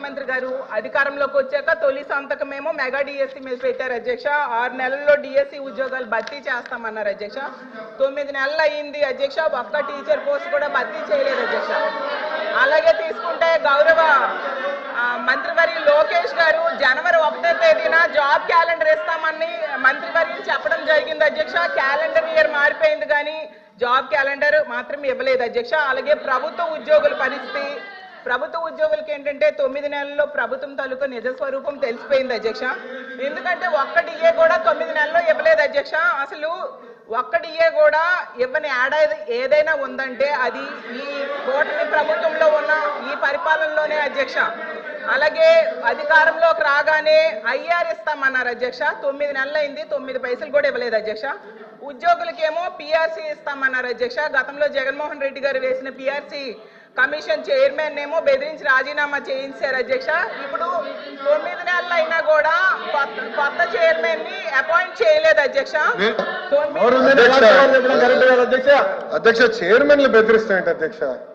ముఖ్యమంత్రి గారు అధికారంలోకి వచ్చాక తొలి సంతకమేమో మెగా డిఎస్సి మీద పెట్టారు అధ్యక్ష. 6 నెలల్లో డిఎస్సి ఉద్యోగాలు భర్తీ చేస్తామన్నారు అధ్యక్ష. 9 నెలలు అయ్యింది అధ్యక్ష, ఒక్క టీచర్ పోస్ట్ కూడా భర్తీ చేయలేదు అధ్యక్ష. అలాగే తీసుకుంటే గౌరవ మంత్రివర్యులు లోకేష్ గారు జనవరి 1వ తేదీన జాబ్ క్యాలెండర్ ఇస్తామని మంత్రివర్యులు చెప్పడం జరిగింది అధ్యక్ష. క్యాలెండర్ ఇయర్ మారిపోయింది కానీ జాబ్ క్యాలెండర్ మాత్రం ఇవ్వలేదు అధ్యక్ష. అలాగే ప్రభుత్వ ఉద్యోగుల పరిస్థితి, ప్రభుత్వ ఉద్యోగులకి ఏంటంటే 9 నెలల్లో ప్రభుత్వం తాలూకు నిజ స్వరూపం తెలిసిపోయింది అధ్యక్ష. ఎందుకంటే ఒక్క డిఏ కూడా 9 నెలల్లో ఇవ్వలేదు అధ్యక్ష. అసలు ఒక్క డిఏ కూడా ఇవ్వని ఏడాది ఏదైనా ఉందంటే అది ఈ కూటమి ప్రభుత్వంలో ఉన్న ఈ పరిపాలనలోనే అధ్యక్ష. అలాగే అధికారంలోకి రాగానే ఐఆర్ ఇస్తామన్నారు అధ్యక్ష. 9 నెలలు అయింది, 9 పైసలు కూడా ఇవ్వలేదు అధ్యక్ష. ఉద్యోగులకేమో పిఆర్సీ ఇస్తామన్నారు అధ్యక్ష. గతంలో జగన్మోహన్ రెడ్డి గారు వేసిన పిఆర్సీ కమిషన్ చైర్మన్ ఏమో బెదిరించి రాజీనామా చేయించారు అధ్యక్ష. ఇప్పుడు 9 నెలలు అయినా కూడా కొత్త చైర్మన్ ని అపాయింట్ చేయలేదు అధ్యక్ష. అధ్యక్ష చైర్మన్లు బెదిరిస్తాయంట అధ్యక్ష.